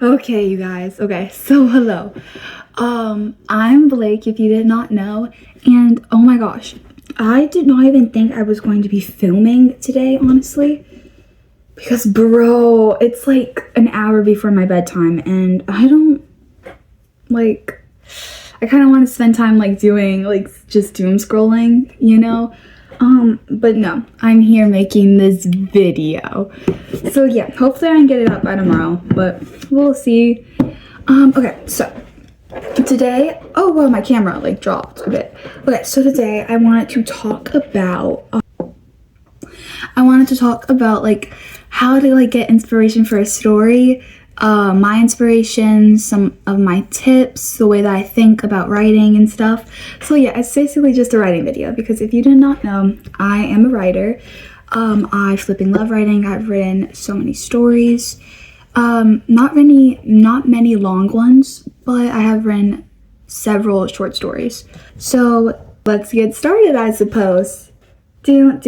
Okay, you guys. Okay, so hello. I'm Blake, if you did not know, and oh my gosh, I did not even think I was going to be filming today, honestly, because bro, it's like an hour before my bedtime, and I don't, like, I kind of want to spend time, like, doing, like, just doom scrolling, you know? But no, I'm here making this video. So yeah, hopefully I can get it up by tomorrow, but we'll see. Okay, so today, oh well, my camera like dropped a bit. Okay, so today I wanted to talk about like how to like get inspiration for a story, my inspiration, some of my tips, the way that I think about writing and stuff. So yeah, it's basically just a writing video because if you did not know, I am a writer. I flipping love writing. I've written so many stories. Not many long ones, but I have written several short stories. So let's get started, I suppose. Boom.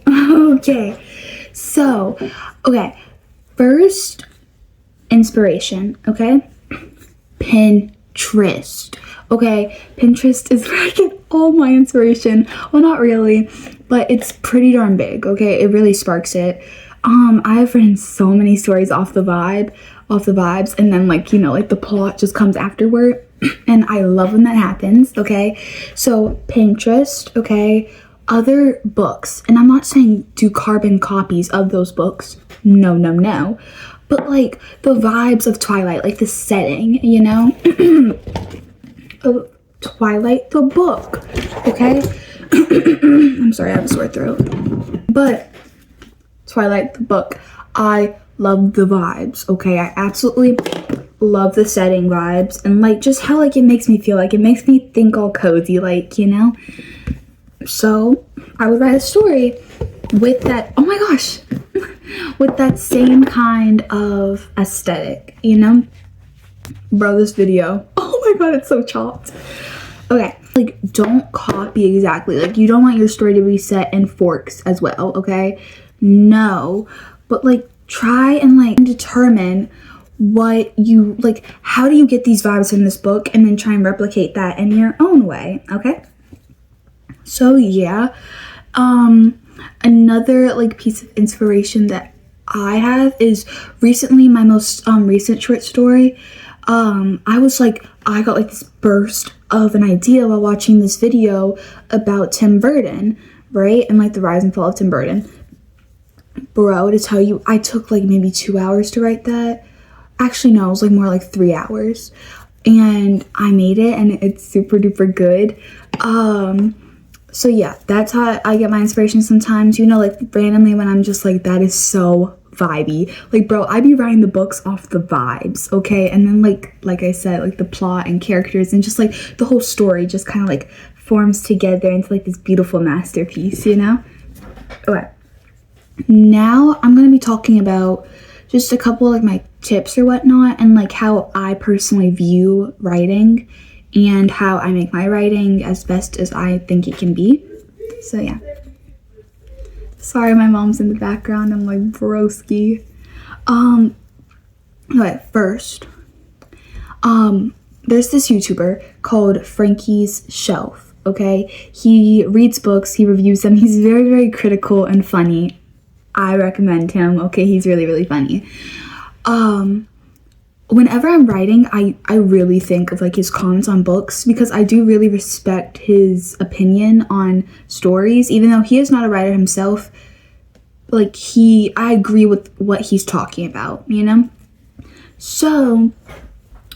Okay. So, okay. First, inspiration, okay? Pinterest. Okay, Pinterest is where I get all my inspiration. Well, not really, but it's pretty darn big, okay? It really sparks it. I've written so many stories off the vibes, and then like, you know, like the plot just comes afterward. And I love when that happens, okay? So Pinterest, okay? Other books, and I'm not saying do carbon copies of those books. No. But like the vibes of Twilight, like the setting, you know? Of Twilight, the book, okay? I'm sorry, I have a sore throat. But Twilight, the book, I love the vibes, okay? I absolutely love the setting vibes and like just how like it makes me feel, like it makes me think all cozy, like, you know? So I would write a story with that, oh my gosh, with that same kind of aesthetic, you know? Bro, this video, oh my god, it's so chopped. Okay, like don't copy exactly, like you don't want your story to be set in Forks as well, okay? No, but like try and like determine what you like, how do you get these vibes in this book, and then try and replicate that in your own way, okay? So yeah, another like piece of inspiration that I have is recently my most recent short story. I got like this burst of an idea while watching this video about Tim Burton, right? And like the rise and fall of Tim Burton. Bro, to tell you, I took like maybe 2 hours to write that. Actually, no, it was like more like 3 hours. And I made it, and it's super duper good. So yeah, that's how I get my inspiration sometimes, you know, like randomly when I'm just like, that is so vibey. Like, bro, I be writing the books off the vibes, okay? And then like I said, like the plot and characters and just like the whole story just kind of like forms together into like this beautiful masterpiece, you know? Okay. Now I'm gonna be talking about just a couple like my tips or whatnot, and like how I personally view writing and how I make my writing as best as I think it can be. So yeah. Sorry, my mom's in the background. I'm like, broski. Okay, first, there's this YouTuber called Frankie's Shelf, okay? He reads books, he reviews them. He's very, very critical and funny. I recommend him, okay? He's really, really funny. Whenever I'm writing, I really think of like his comments on books because I do really respect his opinion on stories, even though he is not a writer himself. Like I agree with what he's talking about, you know? So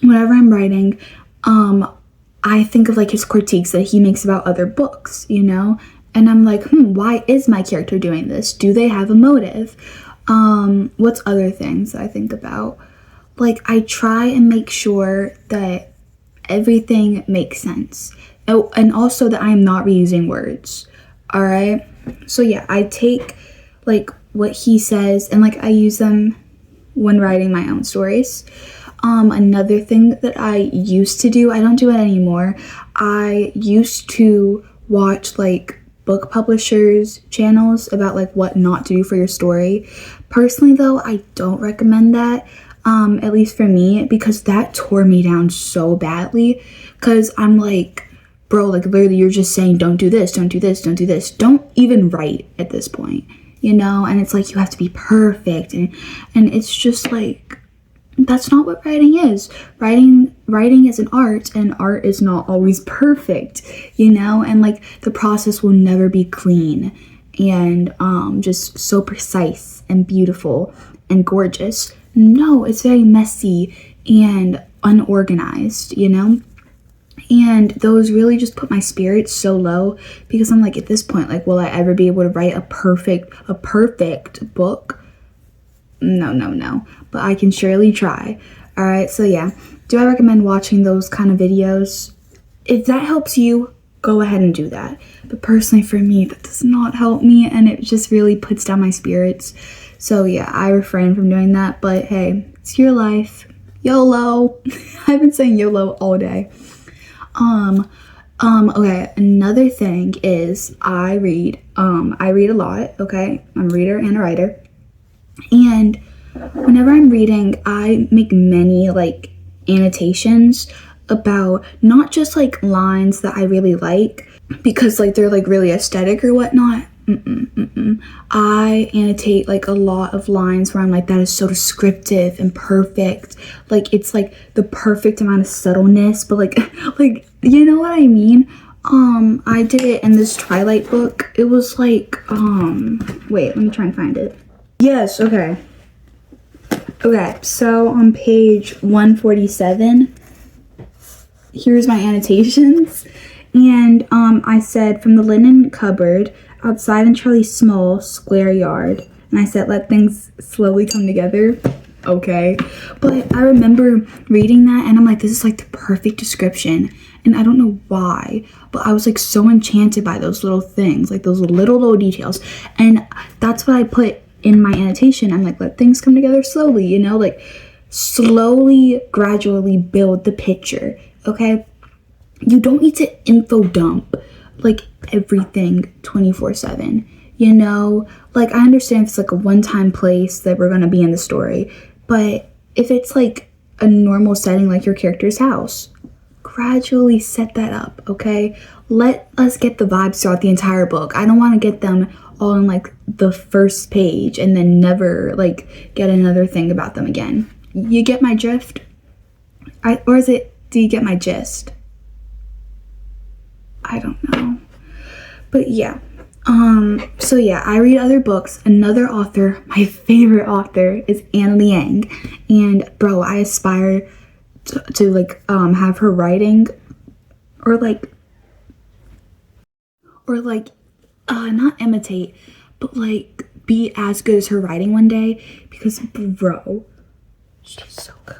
whenever I'm writing, I think of like his critiques that he makes about other books, you know? And I'm like, why is my character doing this? Do they have a motive? What's other things that I think about? Like, I try and make sure that everything makes sense. Oh, and also that I'm not reusing words, all right? So yeah, I take, like, what he says and, like, I use them when writing my own stories. Another thing that I used to do, I don't do it anymore, I used to watch, like, book publishers channels about like what not to do for your story. Personally though, I don't recommend that, at least for me, because that tore me down so badly, because I'm like, bro, like literally you're just saying don't do this, don't do this, don't do this, don't even write at this point, you know? And it's like you have to be perfect, and it's just like, that's not what writing is. Writing is an art, and art is not always perfect, you know? And like the process will never be clean and just so precise and beautiful and gorgeous. No, it's very messy and unorganized, you know? And those really just put my spirits so low, because I'm like, at this point, like, will I ever be able to write a perfect book? No, but I can surely try. All right, so yeah, do I recommend watching those kind of videos? If that helps you, go ahead and do that. But personally for me, that does not help me, and it just really puts down my spirits. So yeah, I refrain from doing that, but hey, it's your life. YOLO. I've been saying YOLO all day. Okay, another thing is I read a lot, okay? I'm a reader and a writer. And whenever I'm reading, I make many like annotations about not just like lines that I really like because like they're like really aesthetic or whatnot. I annotate like a lot of lines where I'm like, that is so descriptive and perfect. Like it's like the perfect amount of subtleness, but like like you know what I mean? I did it in this Twilight book. It was like wait, let me try and find it. Yes, okay. Okay, so on page 147, here's my annotations. And I said, from the linen cupboard, outside in Charlie's small square yard. And I said, let things slowly come together. Okay. But I remember reading that and I'm like, this is like the perfect description. And I don't know why, but I was like so enchanted by those little things, like those little details. And that's what I put in my annotation. I'm like, let things come together slowly, you know, like slowly, gradually build the picture. Okay. You don't need to info dump like everything 24/7, you know? Like I understand if it's like a one-time place that we're gonna be in the story, but if it's like a normal setting like your character's house, gradually set that up, okay? Let us get the vibes throughout the entire book. I don't want to get them all in like the first page and then never like get another thing about them again. You get my drift? Do you get my gist? I don't know. But yeah. So yeah, I read other books. Another author, my favorite author, is Anna Liang. And bro, I aspire to like have her writing or not imitate, but like be as good as her writing one day, because bro, she's so good.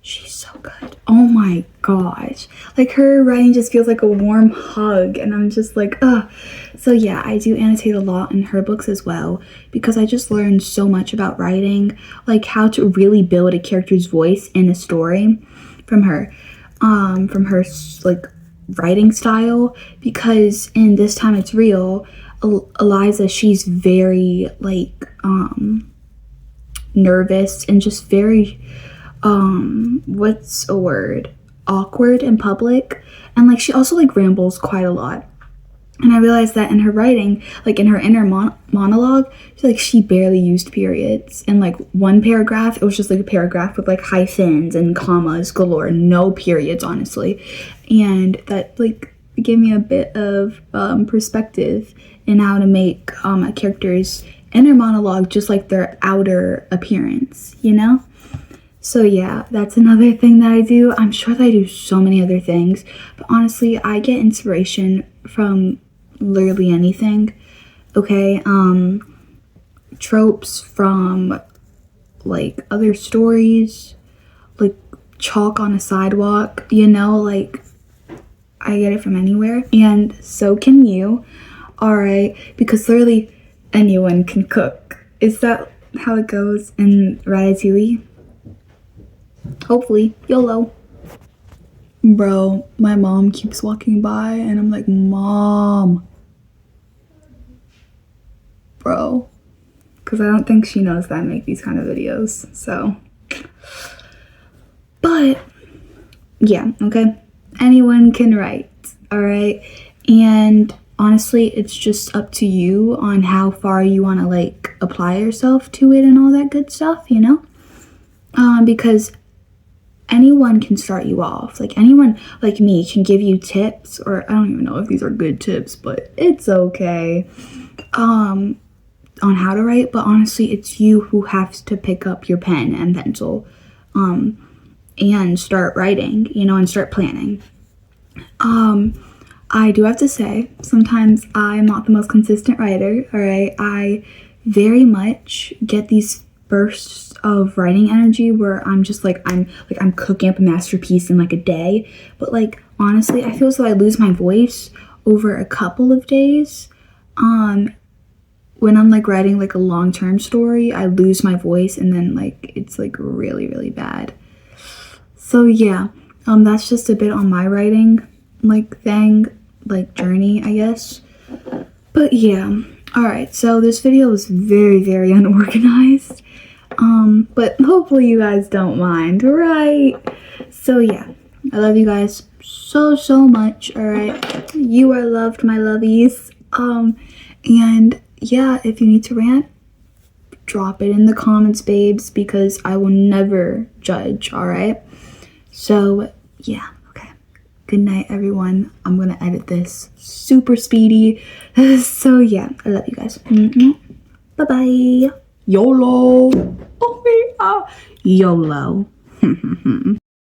She's so good. Oh my gosh. Like her writing just feels like a warm hug, and I'm just like, ugh. So yeah, I do annotate a lot in her books as well, because I just learned so much about writing, like how to really build a character's voice in a story from her like writing style. Because in This Time It's Real, Eliza, she's very like nervous and just very what's a word, awkward in public, and like she also like rambles quite a lot. And I realized that in her writing, like in her inner monologue, she barely used periods. In like one paragraph, it was just like a paragraph with like hyphens and commas galore, no periods, honestly. And that like gave me a bit of perspective in how to make a character's inner monologue just like their outer appearance, you know? So yeah, that's another thing that I do. I'm sure that I do so many other things, but honestly, I get inspiration from literally anything. Okay, tropes from like other stories, like chalk on a sidewalk, you know, like I get it from anywhere, and so can you. All right, because literally anyone can cook. Is that how it goes in Ratatouille? Hopefully. YOLO. Bro, my mom keeps walking by and I'm like, Mom, bro. Because I don't think she knows that I make these kind of videos. So, but yeah, okay. Anyone can write, all right? And honestly, it's just up to you on how far you want to like apply yourself to it and all that good stuff, you know? Because anyone can start you off. Like anyone like me can give you tips, or I don't even know if these are good tips, but it's okay. On how to write, but honestly, it's you who has to pick up your pen and pencil, and start writing, you know, and start planning. I do have to say, sometimes I'm not the most consistent writer, all right? I very much get these bursts of writing energy where I'm just like, I'm cooking up a masterpiece in like a day. But like, honestly, I feel as though I lose my voice over a couple of days. When I'm like writing like a long-term story, I lose my voice and then like it's like really, really bad. So yeah, that's just a bit on my writing like thing, like journey, I guess. But yeah, all right. So this video was very, very unorganized. But hopefully you guys don't mind, right? So yeah, I love you guys so, so much. All right, you are loved, my lovies. And yeah, if you need to rant, drop it in the comments, babes, because I will never judge, all right? So, yeah, okay. Good night, everyone. I'm going to edit this super speedy. So, yeah, I love you guys. Bye-bye. YOLO. Oh, yeah. YOLO.